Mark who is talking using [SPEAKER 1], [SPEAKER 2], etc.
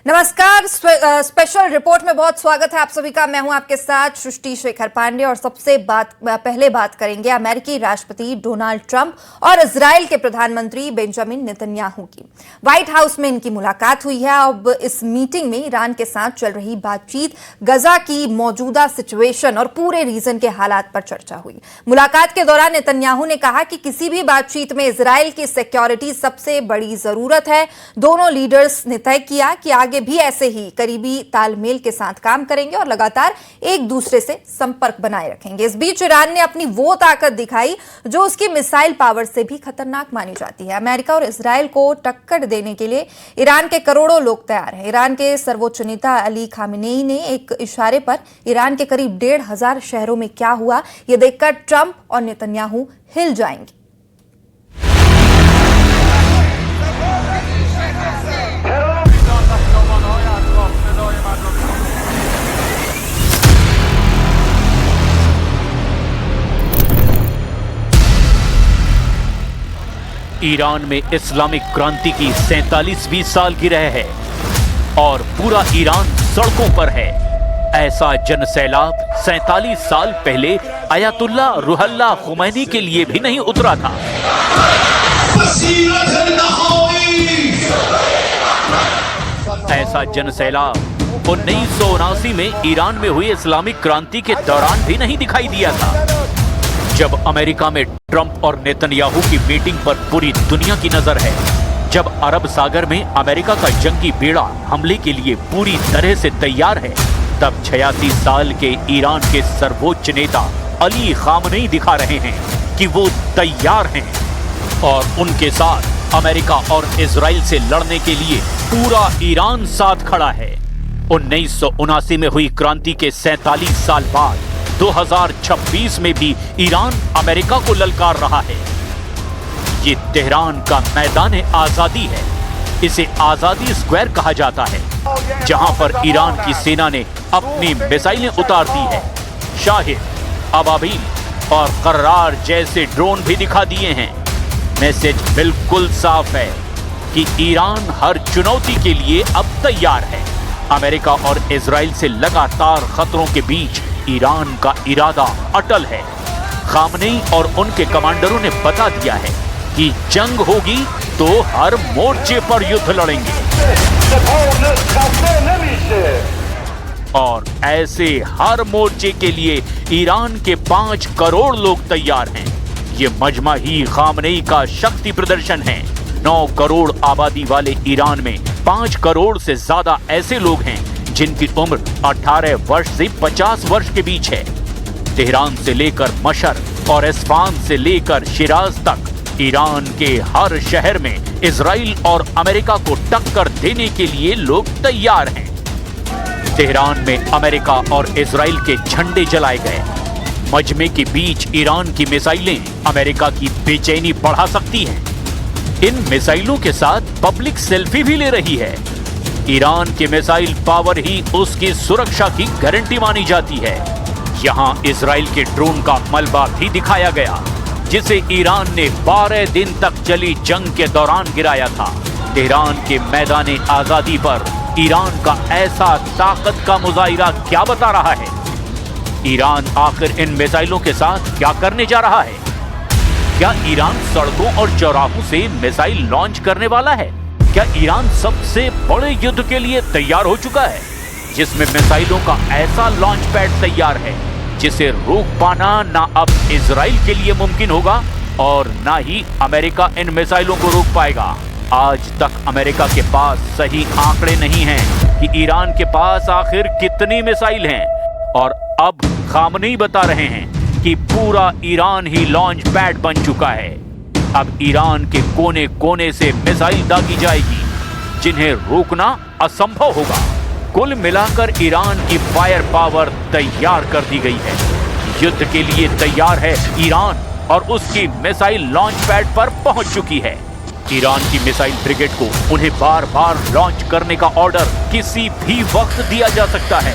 [SPEAKER 1] नमस्कार। Special report में बहुत स्वागत है आप सभी का। मैं हूं आपके साथ सृष्टि शेखर पांडे और पहले बात करेंगे अमेरिकी राष्ट्रपति डोनाल्ड ट्रंप और इजराइल के प्रधानमंत्री बेंजामिन नेतन्याहू की। व्हाइट हाउस में इनकी मुलाकात हुई है। अब इस मीटिंग में ईरान के साथ चल रही बातचीत, गजा की मौजूदा सिचुएशन और पूरे रीजन के हालात पर चर्चा हुई। मुलाकात के दौरान नेतन्याहू ने कहा कि किसी भी बातचीत में इजराइल की सिक्योरिटी सबसे बड़ी जरूरत है। दोनों लीडर्स ने तय किया कि आगे भी ऐसे ही करीबी तालमेल के साथ काम करेंगे और लगातार एक दूसरे से संपर्क बनाए रखेंगे। इस बीच ईरान ने अपनी वो ताकत दिखाई जो उसकी मिसाइल पावर से भी खतरनाक मानी जाती है। अमेरिका और इजराइल को टक्कर देने के लिए ईरान के करोड़ों लोग तैयार हैं। ईरान के सर्वोच्च नेता अली खामेनेई ने एक इशारे पर ईरान के करीब 1,500 शहरों में क्या हुआ यह देखकर ट्रंप और नेतन्याहू हिल जाएंगे।
[SPEAKER 2] ईरान में इस्लामिक क्रांति की 47वीं सालगिरह है और पूरा ईरान सड़कों पर है। ऐसा जनसैलाब 47 साल पहले अयातुल्ला रुहल्ला खुमैनी के लिए भी नहीं उतरा था। ऐसा जनसैलाब 1979 में ईरान में हुई इस्लामिक क्रांति के दौरान भी नहीं दिखाई दिया था, जब अमेरिका में ट्रंप और नेतन्याहू की मीटिंग पर पूरी दुनिया की नजर है। जब अरब सागर में अमेरिका का जंगी बेड़ा हमले के लिए पूरी तरह से तैयार है, तब 86 साल के ईरान के सर्वोच्च नेता अली खामेनेई दिखा रहे हैं कि वो तैयार हैं और उनके साथ अमेरिका और इजराइल से लड़ने के लिए पूरा ईरान साथ खड़ा है। 1979 में हुई क्रांति के 47 साल बाद 2026 में भी ईरान अमेरिका को ललकार रहा है। ये तेहरान का मैदान आजादी है। इसे आजादी स्क्वायर कहा जाता है, जहां पर ईरान की सेना ने अपनी मिसाइलें उतार दी है। शाहिद, अबाबील और कर्रार जैसे ड्रोन भी दिखा दिए हैं। मैसेज बिल्कुल साफ है कि ईरान हर चुनौती के लिए अब तैयार है। अमेरिका और इजराइल से लगातार खतरों के बीच ईरान का इरादा अटल है। खामेनेई और उनके कमांडरों ने बता दिया है कि जंग होगी तो हर मोर्चे पर युद्ध लड़ेंगे और ऐसे हर मोर्चे के लिए ईरान के 5 करोड़ लोग तैयार हैं। ये मजमा ही खामेनेई का शक्ति प्रदर्शन है। 9 करोड़ आबादी वाले ईरान में 5 करोड़ से ज्यादा ऐसे लोग हैं जिनकी उम्र 18 वर्ष से 50 वर्ष के बीच है। तेहरान से लेकर मशर और इस्फहान से लेकर शिराज तक ईरान के हर शहर में इजराइल और अमेरिका को टक्कर देने के लिए लोग तैयार हैं। तेहरान में अमेरिका और इजराइल के झंडे जलाए गए। मजमे के बीच ईरान की मिसाइलें अमेरिका की बेचैनी बढ़ा सकती हैं। इन मिसाइलों के साथ पब्लिक सेल्फी भी ले रही है। ईरान की मिसाइल पावर ही उसकी सुरक्षा की गारंटी मानी जाती है। यहाँ इजराइल के ड्रोन का मलबा भी दिखाया गया, जिसे ईरान ने 12 दिन तक चली जंग के दौरान गिराया था। तेहरान के मैदान आजादी पर ईरान का ऐसा ताकत का मुजाहिरा क्या बता रहा है? ईरान आखिर इन मिसाइलों के साथ क्या करने जा रहा है? क्या ईरान सड़कों और चौराहों से मिसाइल लॉन्च करने वाला है? क्या ईरान सबसे बड़े युद्ध के लिए तैयार हो चुका है, जिसमें मिसाइलों का ऐसा लॉन्च पैड तैयार है जिसे रोक पाना ना अब इजराइल के लिए मुमकिन होगा और ना ही अमेरिका इन मिसाइलों को रोक पाएगा? आज तक अमेरिका के पास सही आंकड़े नहीं हैं कि ईरान के पास आखिर कितनी मिसाइल हैं, और अब खामेनेई बता रहे हैं कि पूरा ईरान ही लॉन्च पैड बन चुका है। अब ईरान के कोने कोने से मिसाइल दागी जाएगी, जिन्हें रोकना असंभव होगा। कुल मिलाकर ईरान की फायर पावर तैयार कर दी गई है। युद्ध के लिए तैयार है ईरान और उसकी मिसाइल लॉन्च पैड पर पहुंच चुकी है। ईरान की मिसाइल ब्रिगेड को उन्हें बार बार लॉन्च करने का ऑर्डर किसी भी वक्त दिया जा सकता है।